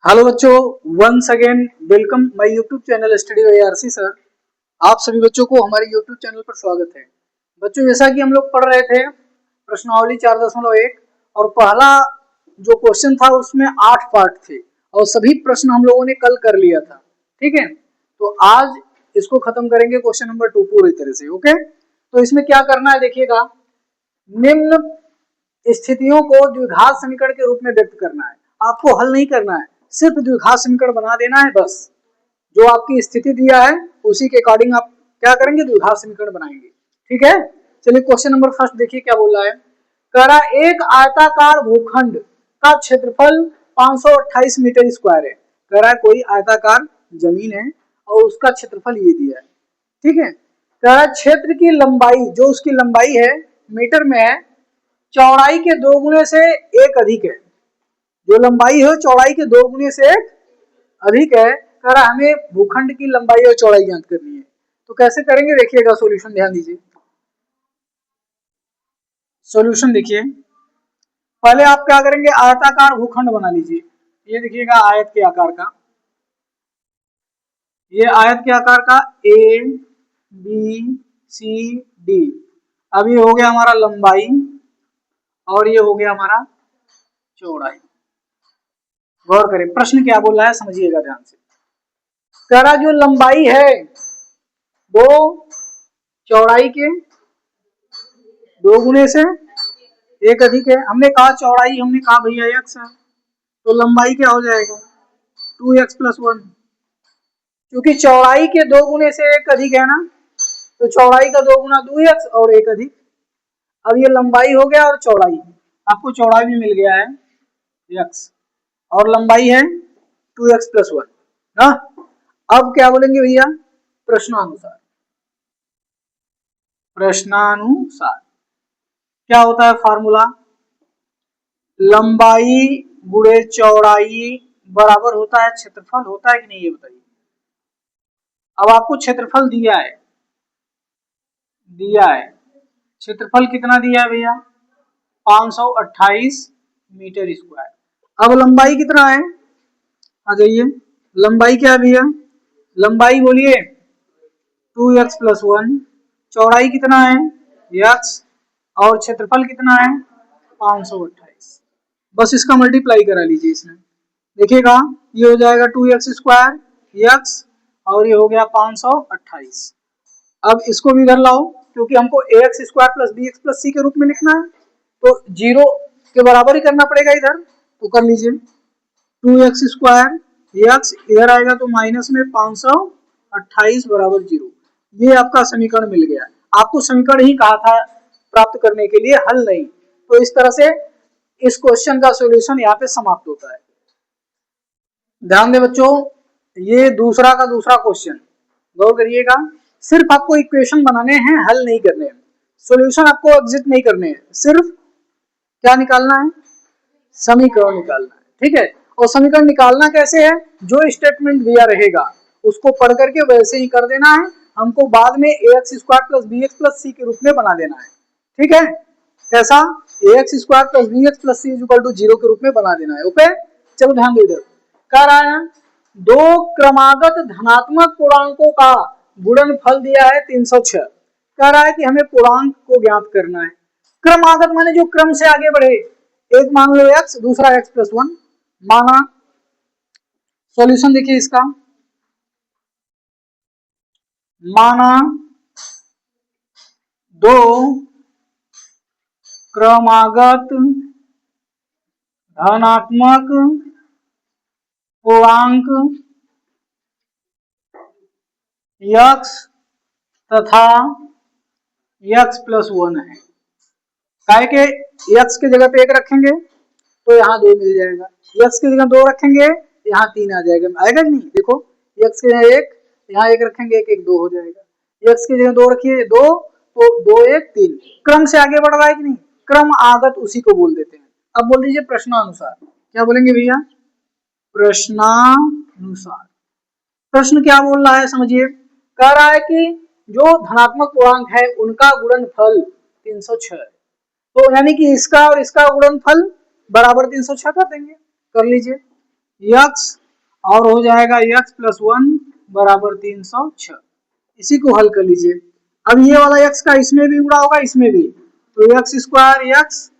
Hello बच्चों, once again welcome my YouTube channel study by RC sir. आप सभी बच्चों को हमारे यूट्यूब चैनल पर स्वागत है। बच्चों, जैसा कि हम लोग पढ़ रहे थे प्रश्नावली 4.1 और पहला जो क्वेश्चन था उसमें 8 पार्ट थे और सभी प्रश्न हम लोगों ने कल कर लिया था। ठीक है, तो आज इसको खत्म करेंगे क्वेश्चन नंबर 2 पूरी तरह से। ओके, तो इसमें क्या करना है देखिएगा, निम्न स्थितियों को द्विघात समीकरण के रूप में व्यक्त करना है। आपको हल नहीं करना है, सिर्फ द्विघात समीकरण बना देना है बस। जो आपकी स्थिति दिया है उसी के अकॉर्डिंग आप क्या करेंगे, द्विघात समीकरण बनाएंगे। ठीक है, चलिए क्वेश्चन नंबर फर्स्ट देखिए क्या बोल रहा है। कह रहा एक आयताकार भूखंड का क्षेत्रफल 528 मीटर स्क्वायर है। कह रहा है कोई आयताकार जमीन है और उसका क्षेत्रफल ये दिया है। ठीक है, कह रहा है क्षेत्र की लंबाई, जो उसकी लंबाई है मीटर में है, चौड़ाई के 2 गुने से एक अधिक है। जो लंबाई है चौड़ाई के 2 गुने से एक अधिक है। कह रहा हमें भूखंड की लंबाई और चौड़ाई ज्ञात करनी है। तो कैसे करेंगे देखिएगा, सॉल्यूशन ध्यान दीजिए। सॉल्यूशन देखिए, पहले आप क्या करेंगे, आयताकार भूखंड बना लीजिए। ये देखिएगा आयत के आकार का, ये आयत के आकार का ए बी सी डी। अब ये हो गया हमारा लंबाई और ये हो गया हमारा चौड़ाई। गौर करें प्रश्न क्या बोल रहा है, समझिएगा ध्यान से। कह रहा जो लंबाई है वो चौड़ाई के 2 गुने से एक अधिक है। हमने कहा चौड़ाई, हमने कहा भैया x है, तो लंबाई क्या हो जाएगा 2x + 1। क्योंकि चौड़ाई के 2 गुने से एक अधिक है ना, तो चौड़ाई का 2 गुना 2x और एक अधिक। अब ये लंबाई हो गया और चौड़ाई, आपको चौड़ाई भी मिल गया है x और लंबाई है 2x + 1 ना। अब क्या बोलेंगे भैया, प्रश्नानुसार। प्रश्नानुसार क्या होता है फार्मूला, लंबाई गुणे चौड़ाई बराबर होता है क्षेत्रफल। होता है कि नहीं ये बताइए। अब आपको क्षेत्रफल दिया है, क्षेत्रफल कितना दिया है भैया 528 मीटर स्क्वायर। अब लंबाई कितना है, आ जाइए, लंबाई क्या है भैया, लंबाई बोलिए 2x + 1, चौड़ाई कितना है x और क्षेत्रफल कितना है 528। बस इसका मल्टीप्लाई करा लीजिए इसमें, देखिएगा ये हो जाएगा 2x² x और ये हो गया 528। अब इसको भी इधर लाओ, क्योंकि हमको ax² + bx + c के रूप में लिखना है, तो 0 के बराबर ही करना पड़ेगा इधर। तो कर लीजिए 2x² x इधर आएगा तो माइनस में 528 बराबर 0। ये आपका समीकरण मिल गया। आपको समीकरण ही कहा था प्राप्त करने के लिए, हल नहीं। तो इस तरह से इस क्वेश्चन का सॉल्यूशन यहाँ पे समाप्त होता है। ध्यान दें बच्चों, ये दूसरा का दूसरा क्वेश्चन, गौर करिएगा। सिर्फ आपको इक्वेशन बनाने हैं, हल नहीं करने हैं। सॉल्यूशन आपको एग्जिट नहीं करने हैं, सिर्फ क्या निकालना है, समीकरण निकालना है। ठीक है, और समीकरण निकालना कैसे है, जो स्टेटमेंट दिया रहेगा उसको पढ़ करके वैसे ही कर देना है। हमको बाद में ax² + bx + c के रूप में बना देना है। ठीक है, कैसा, ax² + bx + c = 0 के रूप में बना देना है। ओके, चलो ध्यान दे इधर। कह रहा है दो क्रमागत धनात्मक पूर्णांकों का गुणनफल दिया है 306। कह रहा है कि हमें पूर्णांक को ज्ञात करना है। क्रमागत माने जो क्रम से आगे बढ़े, एक मान लो x, दूसरा x + 1 माना। सॉल्यूशन देखिए इसका, माना दो क्रमागत धनात्मक पूर्णांक x तथा x + 1 है। काहे के x की जगह पे 1 रखेंगे तो यहाँ 2 मिल जाएगा, x की जगह 2 रखेंगे यहाँ 3 आ जाएगा। आएगा कि नहीं, देखो x की जगह 1, यहाँ 1 रखेंगे 1 1 2 हो जाएगा। x की जगह 2 रखिए 2, तो 2 1 3। क्रम से आगे बढ़ रहा है कि नहीं, क्रम आगत उसी को बोल देते हैं। अब बोल दीजिए प्रश्नानुसार। क्या बोलेंगे भैया, प्रश्नानुसार। प्रश्न क्या बोल रहा है समझिए। कह रहा है कि जो धनात्मक पूर्णांक है उनका गुणनफल 306 है। तो यानी कि इसका और इसका गुणनफल बराबर 306 कर देंगे। कर लीजिए, यक्स और हो जाएगा यक्स प्लस 1 बराबर 306। इसी को हल कर लीजिए। अब ये वाला यक्स का इसमें भी गुणा होगा, इसमें भी, तो यक्स स्क्वायर यक्स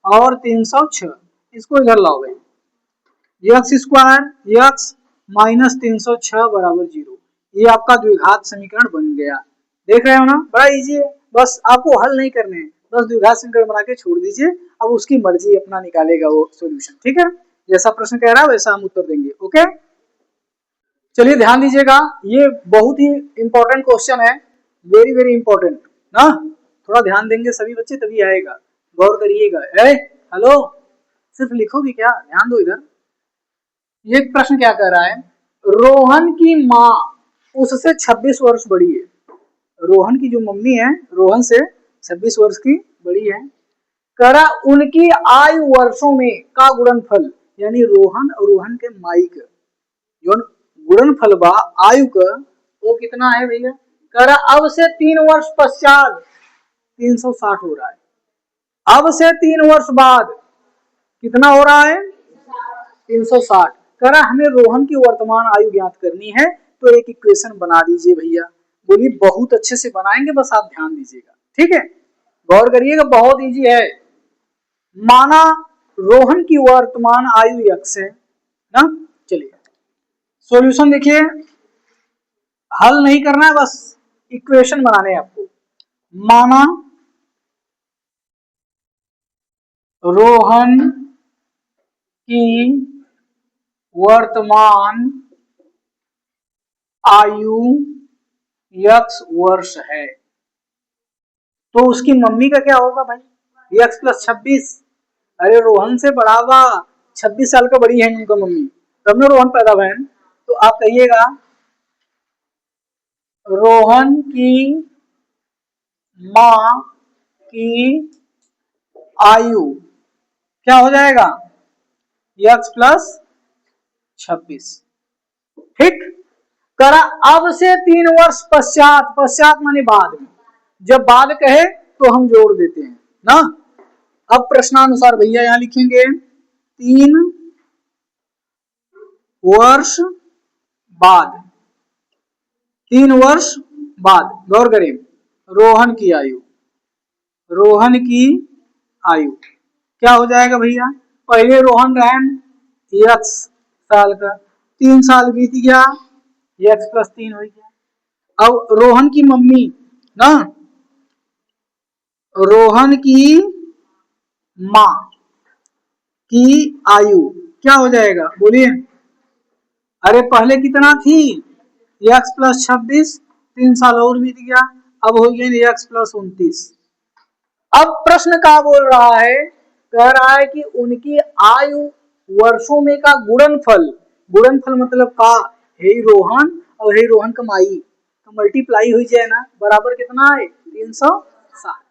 और 306, इसको इधर लाओ भाई, यक्स स्क्वायर यक्स माइनस 306 बराबर 0। ये आपका द्विघात समीकरण बन गया। देख रहे हो ना, बड़ा इजी है, बस आपको हल नहीं करने हैं, बस द्विघात समीकरण बना के छोड़ दीजिए। अब उसकी मर्जी अपना निकालेगा वो सॉल्यूशन, ठीक है। जैसा प्रश्न कह रहा है वैसा हम उत्तर देंगे। ओके, चलिए ध्यान दीजिएगा, ये बहुत ही इंपॉर्टेंट क्वेश्चन है, वेरी वेरी इंपॉर्टेंट ना। थोड़ा ध्यान देंगे सभी बच्चे तभी आएगा, गौर करिएगा। हेलो, सिर्फ लिखोगे क्या, ध्यान दो इधर। ये प्रश्न क्या कह रहा है, रोहन की माँ उससे 26 वर्ष बड़ी है। रोहन की जो मम्मी है रोहन से 26 वर्ष की बड़ी है। करा उनकी आयु वर्षों में का गुणनफल, यानी रोहन और रोहन के माई का जो गुणनफल बा आयु का वो कितना है भैया। करा अब से 3 वर्ष पश्चात 360 हो रहा है। अब से 3 वर्ष बाद कितना हो रहा है, 360। करा हमें रोहन की वर्तमान आयु ज्ञात करनी है, तो एक इक्वेशन बना दीजिए भैया। बोलिए, बहुत अच्छे से बनाएंगे, बस आप ध्यान दीजिएगा, ठीक है, गौर करिएगा, बहुत इजी है। माना रोहन की वर्तमान आयु यक्स है ना। चलिए सॉल्यूशन देखिए, हल नहीं करना है, बस इक्वेशन बनाने हैं आपको। माना रोहन की वर्तमान आयु यक्स वर्ष है, तो उसकी मम्मी का क्या होगा भाई, यक्स प्लस 26। अरे रोहन से बड़ा हुआ 26 साल का बड़ी है उनका मम्मी, तब ना रोहन पैदा हुए। तो आप कहिएगा रोहन की माँ की आयु क्या हो जाएगा, यक्स प्लस 26। ठीक, करा अब से 3 वर्ष पश्चात, पश्चात माने बाद में, जब बाद कहे तो हम जोड़ देते हैं ना। अब प्रश्नानुसार भैया यहां लिखेंगे 3 वर्ष बाद, 3 वर्ष बाद, गौर करें, रोहन की आयु, रोहन की आयु क्या हो जाएगा भैया। पहले रोहन रहन यक्स साल का, 3 साल बीत गया, यक्स प्लस 3 हो गया। अब रोहन की मम्मी ना, रोहन की माँ की आयु क्या हो जाएगा, बोलिए। अरे पहले कितना थी, यक्स प्लस 26, 3 साल और बीत गया, अब हो गई यक्स प्लस 29। अब प्रश्न क्या बोल रहा है, कह रहा है कि उनकी आयु वर्षों में का गुणनफल, गुणनफल मतलब का हे रोहन और हे रोहन का माई तो मल्टीप्लाई हो जाए ना, बराबर कितना है 360।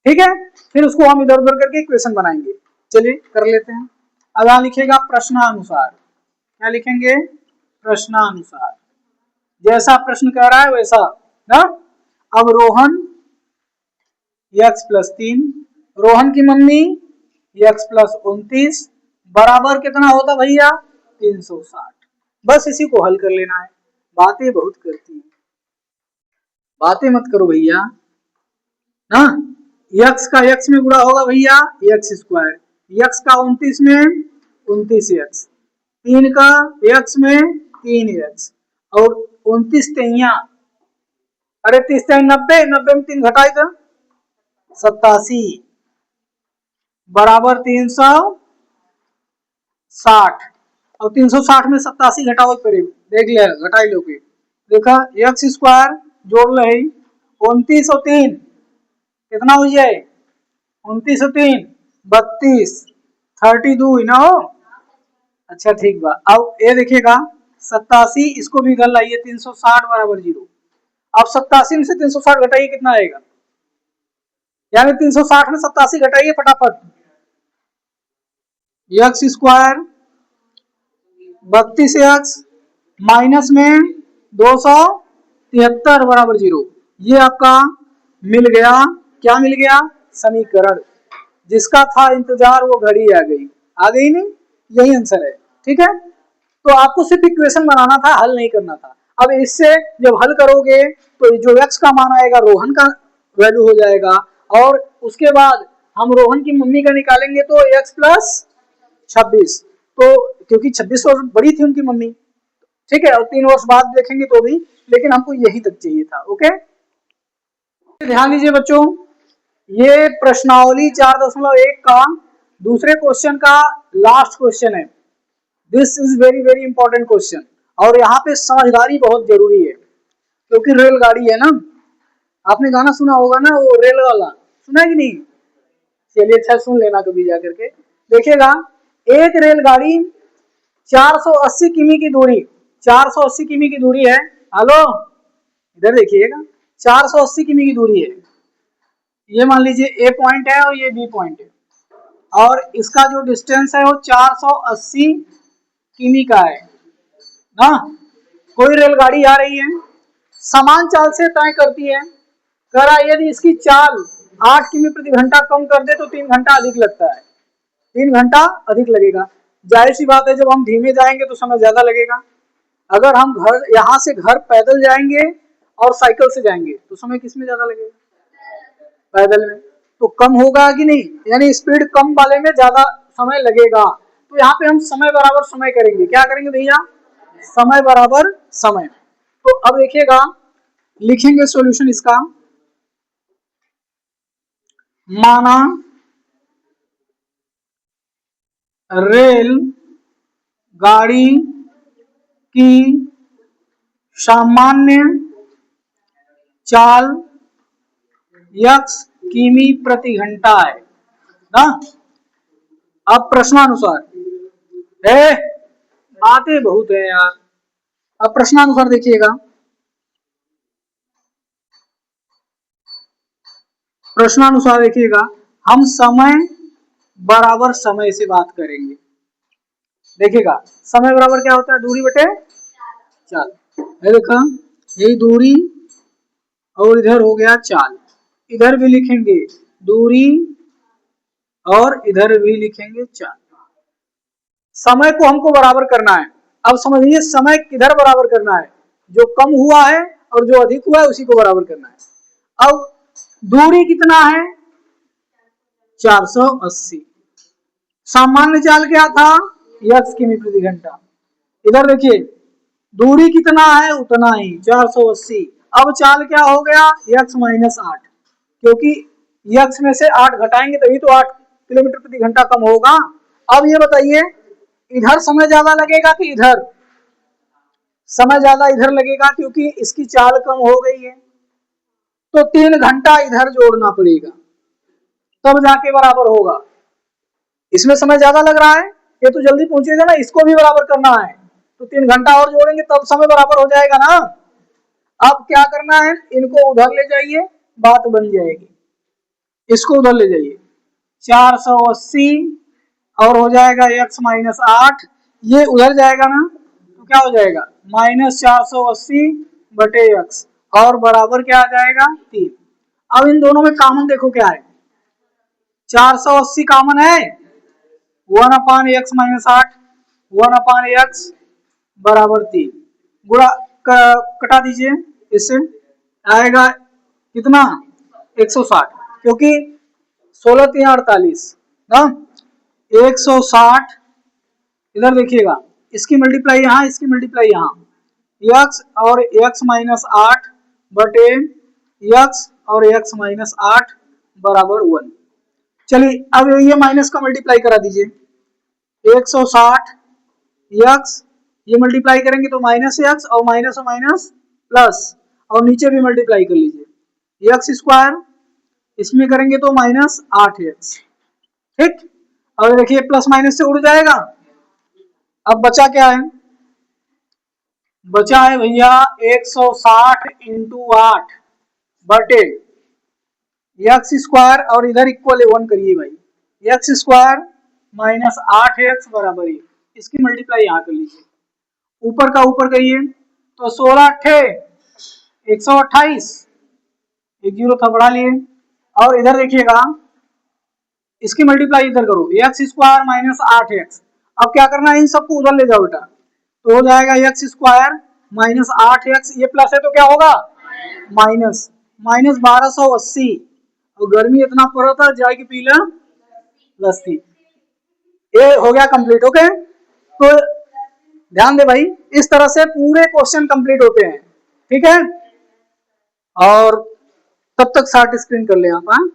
ठीक है, फिर उसको हम इधर उधर करके इक्वेशन बनाएंगे। चलिए कर लेते हैं। अब यहां लिखेगा प्रश्नानुसार, क्या लिखेंगे, प्रश्नानुसार, जैसा प्रश्न कह रहा है वैसा ना। अब रोहन यक्स प्लस 3, रोहन की मम्मी यक्स प्लस 29 बराबर कितना होता भैया 360। बस इसी को हल कर लेना है, बातें बहुत करती हैं, बातें मत करो भैया ना। यक्स का यक्स में गुणा होगा भैया यक्स स्क्वायर, यक्स का 29 में 29 यक्स, 3 का यक्स में 3 यक्स और 29 तैया, अरे 30 90, 90 में 3 घटाई तो 87 बराबर 360। और 360 में 87 घटाओ करीब, देख लिया घटाई लो के, देखा यक्स स्क्वायर जोड़ लो, 29 और 3 कितना हो जाए, 29 और 3 32, 32 ना हो। अच्छा ठीक बा, अब ये देखिएगा 87, इसको भी कर लाइए, 360 बराबर 0। अब 87 में से 360 घटाइए कितना आएगा, यानी 360 में 87 घटाइए फटाफट, यक्स स्क्वायर 32 यक्स माइनस में 273 बराबर 0। ये आपका मिल गया, क्या मिल गया, समीकरण। जिसका था इंतजार वो घड़ी आ गई नहीं, यही आंसर है। ठीक है, तो आपको सिर्फ इक्वेशन बनाना था, हल नहीं करना था। अब इससे जब हल करोगे तो जो x का मान आएगा रोहन का वैल्यू हो जाएगा, और उसके बाद हम रोहन की मम्मी का निकालेंगे तो x प्लस 26, तो क्योंकि 26 वर्ष बड़ी थी उनकी मम्मी, ठीक है, और 3 वर्ष बाद देखेंगे तो भी, लेकिन हमको यही तक चाहिए था। ओके, ध्यान दीजिए बच्चों, ये प्रश्नावली 4.1 का दूसरे क्वेश्चन का लास्ट क्वेश्चन है। This is very very important question, और यहाँ पे समझदारी बहुत जरूरी है, क्योंकि रेलगाड़ी है ना, आपने गाना सुना होगा ना, वो रेल वाला, सुना है कि नहीं? चलिए अच्छा, सुन लेना कभी जा करके। देखिएगा, एक रेलगाड़ी 480 किमी की दूरी, 480 किमी की दूरी है। हेलो, इधर देखिएगा, 480 किमी की दूरी है। ये मान लीजिए ए पॉइंट है और ये बी पॉइंट है, और इसका जो डिस्टेंस है वो 480 किमी का है ना। कोई रेलगाड़ी आ रही है, समान चाल से तय करती है, कह रहा यदि इसकी चाल 8 किमी प्रति घंटा कम कर दे तो 3 घंटा अधिक लगता है, 3 घंटा अधिक लगेगा। जाहिर सी बात है, जब हम धीमे जाएंगे तो समय ज्यादा लगेगा। अगर हम घर यहाँ से घर पैदल जाएंगे और साइकिल से जाएंगे तो समय किसमें ज्यादा लगेगा? पैदल में। तो कम होगा कि नहीं, यानी स्पीड कम वाले में ज्यादा समय लगेगा। तो यहाँ पे हम समय बराबर समय करेंगे। क्या करेंगे भैया? समय बराबर समय। तो अब देखिएगा, लिखेंगे सॉल्यूशन इसका। माना रेल गाड़ी की सामान्य चाल x किमी प्रति घंटा है ना। अब प्रश्नानुसार, बातें बहुत है यार। अब प्रश्नानुसार देखिएगा, प्रश्नानुसार देखिएगा, हम समय बराबर समय से बात करेंगे। देखिएगा, समय बराबर क्या होता है? दूरी बटे चाल। देखा, यही दूरी और इधर हो गया चाल। इधर भी लिखेंगे दूरी और इधर भी लिखेंगे चाल। समय को हमको बराबर करना है। अब समझिए, समय किधर बराबर करना है? जो कम हुआ है और जो अधिक हुआ है उसी को बराबर करना है। अब दूरी कितना है? 480। सामान्य चाल क्या था? x किमी प्रति घंटा। इधर देखिए, दूरी कितना है? उतना ही, 480। अब चाल क्या हो गया? x माइनस 8, क्योंकि x में से 8 घटाएंगे तभी तो 8 किलोमीटर प्रति घंटा कम होगा। अब ये बताइए, इधर समय ज्यादा लगेगा कि इधर? समय ज्यादा इधर लगेगा, क्योंकि इसकी चाल कम हो गई है। तो 3 घंटा इधर जोड़ना पड़ेगा, तब जाके बराबर होगा। इसमें समय ज्यादा लग रहा है, ये तो जल्दी पहुंचेगा ना, इसको भी बराबर करना है, तो 3 घंटा और जोड़ेंगे तब समय बराबर हो जाएगा ना। अब क्या करना है? इनको उधर ले जाइए, बात बन जाएगी। इसको उधर ले जाइए, 480 और हो जाएगा x माइनस 8, ये उधर जाएगा ना, तो क्या हो जाएगा? माइनस 480 बटे x, और बराबर क्या आ जाएगा? 3। अब इन दोनों में कॉमन देखो क्या है? 480 कॉमन है, 1 अपान एक्स माइनस 8, 1 अपान एक्स बराबर 3। गुणा कटा दीजिए, इससे आएगा कितना? 160, क्योंकि 16 3 48 ना, 160। इधर देखिएगा, इसकी मल्टीप्लाई यहाँ, इसकी मल्टीप्लाई यहाँ, x और x माइनस 8 बटे x और x माइनस 8 बराबर 1। चलिए, अब ये माइनस का मल्टीप्लाई करा दीजिए, 160 x, ये मल्टीप्लाई करेंगे तो माइनस x और माइनस प्लस, और नीचे भी मल्टीप्लाई कर लीजिए, x स्क्वायर, इसमें करेंगे तो माइनस 8x। ठीक, और देखिए प्लस माइनस से उड़ जाएगा। अब बचा क्या है? बचा है भैया 160 इंटू 8 बटे एक्स स्क्वायर, और इधर इक्वल 1 करिए भाई, एक्स स्क्वायर माइनस 8x बराबर 1। इसकी मल्टीप्लाई यहाँ कर लीजिए, ऊपर का ऊपर करिए तो 16 अट्ठे 128, एक जीरो था बढ़ा लिए, और इधर देखिएगा, इसकी मल्टीप्लाई इधर करो, एक्स स्क्वायर माइनस 8x। अब क्या करना है? इन सबको उधर ले जाओ बेटा, तो हो जाएगा एक्स स्क्वायर माइनस 8x, ये प्लस है तो क्या होगा माइनस, माइनस 1280। और गर्मी इतना पड़ रहा था, जाएगी पीला लस्सी। ये हो गया कंप्लीट। ओके, तो ध्यान दे भाई, इस तरह से पूरे क्वेश्चन कंप्लीट होते हैं, ठीक है। और तब तक शार्ट स्क्रीन कर ले आप।